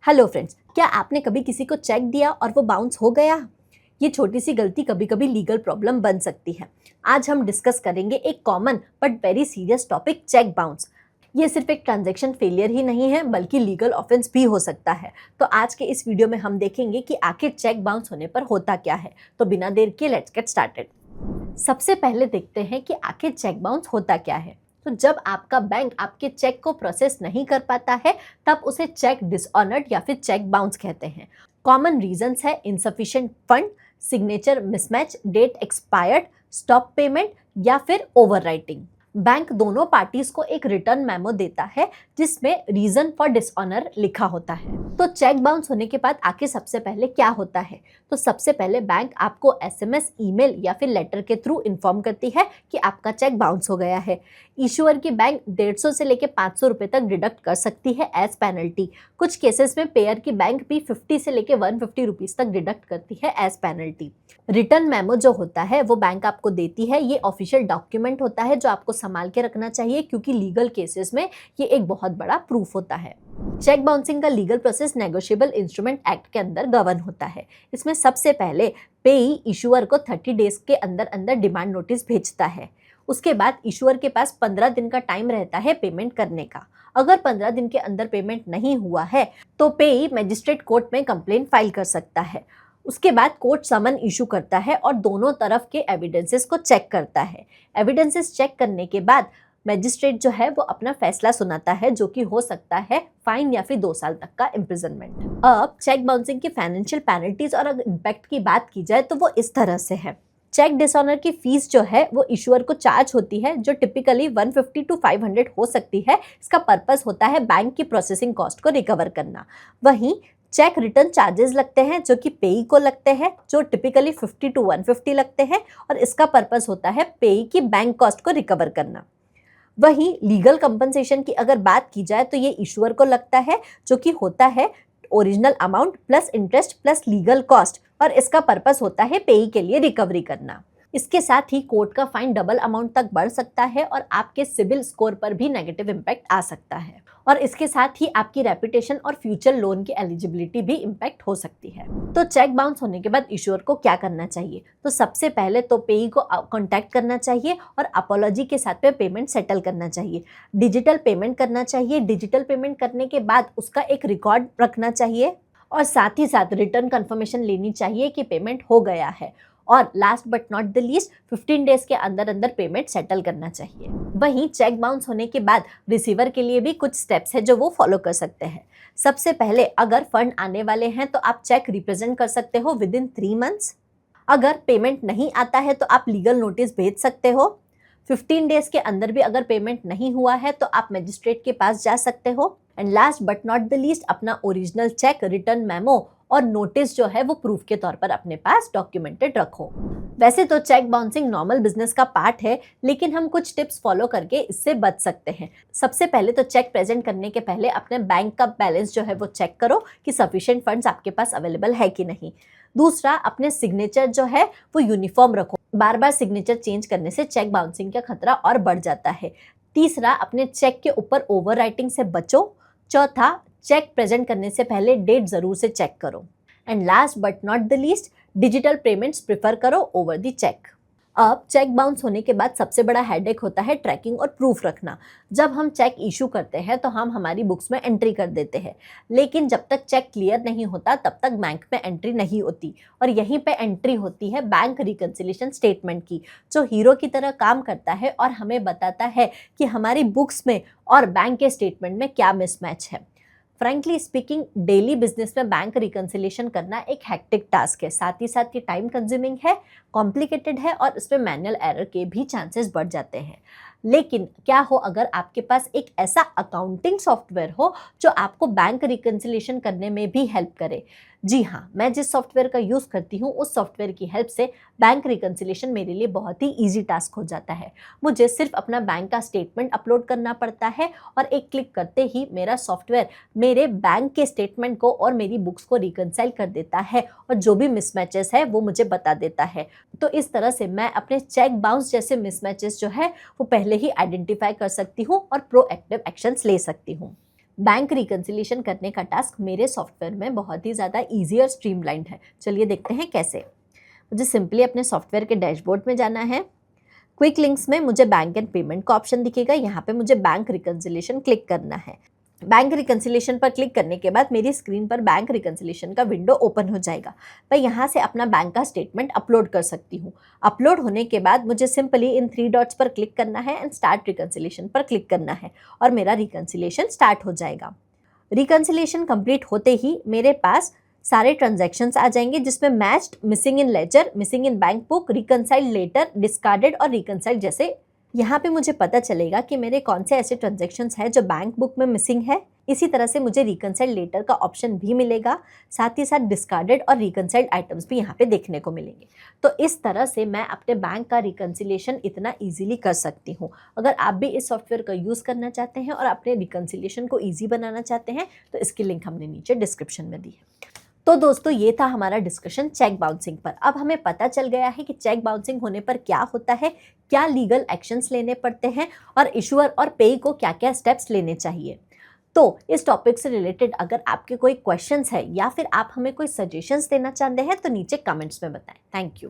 Hello friends, क्या आपने कभी किसी को चेक दिया और वो बाउंस हो गया? ये छोटी सी गलती कभी कभी लीगल प्रॉब्लम बन सकती है। आज हम डिस्कस करेंगे एक common but very serious topic, cheque bounce. ये सिर्फ एक ट्रांजैक्शन फेलियर ही नहीं है बल्कि लीगल ऑफेंस भी हो सकता है। तो आज के इस वीडियो में हम देखेंगे कि आखिर चेक बाउंस होने पर होता क्या है। तो बिना देर के लेट्स गेट स्टार्टेड। सबसे पहले देखते हैं कि आखिर चेक बाउंस होता क्या है। तो जब आपका बैंक आपके चेक को प्रोसेस नहीं कर पाता है तब उसे चेक डिसऑनर्ड या फिर चेक बाउंस कहते हैं। कॉमन रीजंस है insufficient fund, signature mismatch, date expired, stop payment या फिर ओवरराइटिंग। बैंक दोनों पार्टीज को एक रिटर्न मेमो देता है जिसमें रीजन फॉर डिसऑनर लिखा होता है। तो चेक बाउंस होने के बाद आखिर सबसे पहले क्या होता है? तो सबसे पहले बैंक आपको एसएमएस, ईमेल या फिर लेटर के थ्रू इन्फॉर्म करती है कि आपका चेक बाउंस हो गया है। इशूअर की बैंक 150 से लेकर 500 रुपए तक डिडक्ट कर सकती है एज पेनल्टी। कुछ केसेस में पेयर की बैंक भी 50 से लेकर 150 रुपीज तक डिडक्ट करती है एज पेनल्टी। रिटर्न मेमो जो होता है वो बैंक आपको देती है। ये ऑफिशियल डॉक्यूमेंट होता है जो आपको संभाल के रखना चाहिए क्योंकि लीगल केसेस में ये एक बहुत बड़ा प्रूफ होता है। चेक बाउंसिंग का legal process negotiable instrument act के अंदर गवर्न होता है। इसमें सबसे पहले पेई इशूअर को 30 डेज के अंदर अंदर डिमांड नोटिस भेजता है। उसके बाद इशूअर के पास 15 दिन का टाइम रहता है पेमेंट करने का। अगर 15 दिन के अंदर पेमेंट नहीं हुआ है तो पेई मजिस्ट्रेट कोर्ट में कंप्लेंट फाइल कर सकता है। उसके बाद कोर्ट समन इशू करता है और दोनों तरफ के एविडेंसेस को चेक करता है। एविडेंसेस चेक करने के बाद मैजिस्ट्रेट जो है वो अपना फैसला सुनाता है जो कि हो सकता है फाइन या फिर 2 साल तक का इम्प्रिजनमेंट। अब चेक बाउंसिंग की फाइनेंशियल पेनल्टीज और अगर इम्पैक्ट की बात की जाए तो वो इस तरह से है। चेक डिसऑनर की फीस जो है वो इशूअर को चार्ज होती है जो टिपिकली 150 to 500 हो सकती है। इसका पर्पस होता है बैंक की प्रोसेसिंग कॉस्ट को रिकवर करना। वहीं चेक रिटर्न चार्जेस लगते हैं जो कि पेई को लगते हैं जो टिपिकली 50 to 150 लगते हैं और इसका पर्पस होता है पेई की बैंक कॉस्ट को रिकवर करना। वहीं लीगल कंपनसेशन की अगर बात की जाए तो ये इशूअर को लगता है जो कि होता है original amount plus interest plus legal cost और इसका पर्पस होता है पेई के लिए रिकवरी करना। इसके साथ ही कोर्ट का फाइन डबल अमाउंट तक बढ़ सकता है और आपके सिबिल स्कोर पर भी नेगेटिव इम्पैक्ट आ सकता है और इसके साथ ही आपकी रेपुटेशन और फ्यूचर लोन की एलिजिबिलिटी भी इम्पैक्ट हो सकती है। तो चेक बाउंस होने के बाद इशूअर को क्या करना चाहिए? तो सबसे पहले तो पेई को कांटेक्ट करना चाहिए और अपोलॉजी के साथ में पेमेंट सेटल करना चाहिए। डिजिटल पेमेंट करना चाहिए। डिजिटल पेमेंट करने के बाद उसका एक रिकॉर्ड रखना चाहिए और साथ ही साथ रिटर्न कंफर्मेशन लेनी चाहिए कि पेमेंट हो गया है। और last but not the least 15 days के अंदर अंदर पेमेंट सेटल करना चाहिए। वहीं चेक बाउंस होने के बाद रिसीवर के लिए भी कुछ स्टेप्स है जो वो फॉलो कर सकते हैं। सबसे पहले अगर फंड आने वाले हैं तो आप चेक रिप्रेजेंट कर सकते हो विद इन 3 मंथ्स। अगर पेमेंट नहीं आता है तो आप लीगल नोटिस भेज सकते हो। 15 डेज के अंदर भी अगर पेमेंट नहीं हुआ है तो आप मजिस्ट्रेट के पास जा सकते हो। And last but not the least अपना ओरिजिनल चेक, रिटर्न मेमो और नोटिस जो है वो प्रूफ के तौर पर अपने पास डॉक्यूमेंटेड रखो। वैसे तो चेक बाउंसिंग नॉर्मल बिजनेस का पार्ट है लेकिन हम कुछ टिप्स फॉलो करके इससे बच सकते हैं। सबसे पहले तो चेक प्रेजेंट करने के पहले अपने बैंक का बैलेंस जो है वो चेक करो कि सफिशिएंट फंड्स आपके पास अवेलेबल है कि नहीं। दूसरा, अपने सिग्नेचर जो है वो यूनिफॉर्म रखो। बार बार सिग्नेचर चेंज करने से चेक बाउंसिंग का खतरा और बढ़ जाता है। तीसरा, अपने चेक के ऊपर ओवर राइटिंग से बचो। चौथा, चेक प्रेजेंट करने से पहले डेट जरूर से चेक करो। And last but not the least, digital payments prefer करो ओवर द चेक। अब चेक बाउंस होने के बाद सबसे बड़ा हेडेक होता है ट्रैकिंग और प्रूफ रखना। जब हम चेक इशू करते हैं तो हम हमारी बुक्स में एंट्री कर देते हैं लेकिन जब तक चेक क्लियर नहीं होता तब तक बैंक में एंट्री नहीं होती और यहीं पे एंट्री होती है बैंक रिकंसिलिएशन स्टेटमेंट की जो हीरो की तरह काम करता है और हमें बताता है कि हमारी बुक्स में और बैंक के स्टेटमेंट में क्या मिसमैच है। फ्रैंकली स्पीकिंग, डेली बिजनेस में बैंक रिकंसिलिएशन करना एक हेक्टिक टास्क है। साथ ही साथ ये टाइम कंज्यूमिंग है, कॉम्प्लिकेटेड है और इसमें मैनुअल एरर के भी चांसेस बढ़ जाते हैं। लेकिन क्या हो अगर आपके पास एक ऐसा अकाउंटिंग सॉफ्टवेयर हो जो आपको बैंक रिकंसिलिएशन करने में भी हेल्प करे। जी हाँ, मैं जिस सॉफ्टवेयर का यूज़ करती हूँ उस सॉफ्टवेयर की हेल्प से बैंक रिकंसिलिएशन मेरे लिए बहुत ही ईजी टास्क हो जाता है। मुझे सिर्फ अपना बैंक का स्टेटमेंट अपलोड करना पड़ता है और एक क्लिक करते ही मेरा सॉफ्टवेयर मेरे बैंक के स्टेटमेंट को और मेरी बुक्स को रिकंसाइल कर देता है और जो भी मिसमैचेस है वो मुझे बता देता है। तो इस तरह से मैं अपने चेक बाउंस जैसे मिसमैचेस जो है वो पहले ही आइडेंटिफाई कर सकती हूँ और प्रोएक्टिव एक्शंस ले सकती हूँ। बैंक रिकन्सिलिएशन करने का टास्क मेरे सॉफ्टवेयर में बहुत ही ज़्यादा ईजी और स्ट्रीमलाइंड है। चलिए देखते हैं कैसे। मुझे सिंपली अपने सॉफ्टवेयर के डैशबोर्ड में जाना है। क्विक लिंक्स में मुझे बैंक एंड पेमेंट का ऑप्शन दिखेगा। यहाँ पे मुझे बैंक रिकन्सिलिएशन क्लिक करना है। बैंक रिकन्सिलिएशन पर क्लिक करने के बाद मेरी स्क्रीन पर बैंक रिकन्सिलिएशन का विंडो ओपन हो जाएगा। मैं यहाँ से अपना बैंक का स्टेटमेंट अपलोड कर सकती हूँ। अपलोड होने के बाद मुझे सिंपली इन 3 डॉट्स पर क्लिक करना है एंड स्टार्ट रिकन्सिलिएशन पर क्लिक करना है और मेरा रिकन्सिलिएशन स्टार्ट हो जाएगा। रिकन्सिलिएशन कंप्लीट होते ही मेरे पास सारे ट्रांजैक्शंस आ जाएंगे, जिसमें matched, missing in ledger, missing in bank book, reconciled later, discarded और रिकनसाइल्ड जैसे यहाँ पे मुझे पता चलेगा कि मेरे कौन से ऐसे ट्रांजैक्शंस हैं जो बैंक बुक में मिसिंग है। इसी तरह से मुझे रिकनसाइल्ड लेटर का ऑप्शन भी मिलेगा, साथ ही साथ डिस्कार्डेड और रिकनसाइल्ड आइटम्स भी यहाँ पे देखने को मिलेंगे। तो इस तरह से मैं अपने बैंक का रिकन्सिलिएशन इतना ईजिली कर सकती हूँ। अगर आप भी इस सॉफ्टवेयर का यूज़ करना चाहते हैं और अपने रिकन्सिलिएशन को ईजी बनाना चाहते हैं तो इसकी लिंक हमने नीचे डिस्क्रिप्शन में दी है। तो दोस्तों ये था हमारा डिस्कशन चेक बाउंसिंग पर। अब हमें पता चल गया है कि चेक बाउंसिंग होने पर क्या होता है, क्या लीगल एक्शंस लेने पड़ते हैं और इशूअर और पेई को क्या क्या स्टेप्स लेने चाहिए। तो इस टॉपिक से रिलेटेड अगर आपके कोई क्वेश्चंस है या फिर आप हमें कोई सजेशंस देना चाहते हैं तो नीचे कमेंट्स में बताएं। Thank you.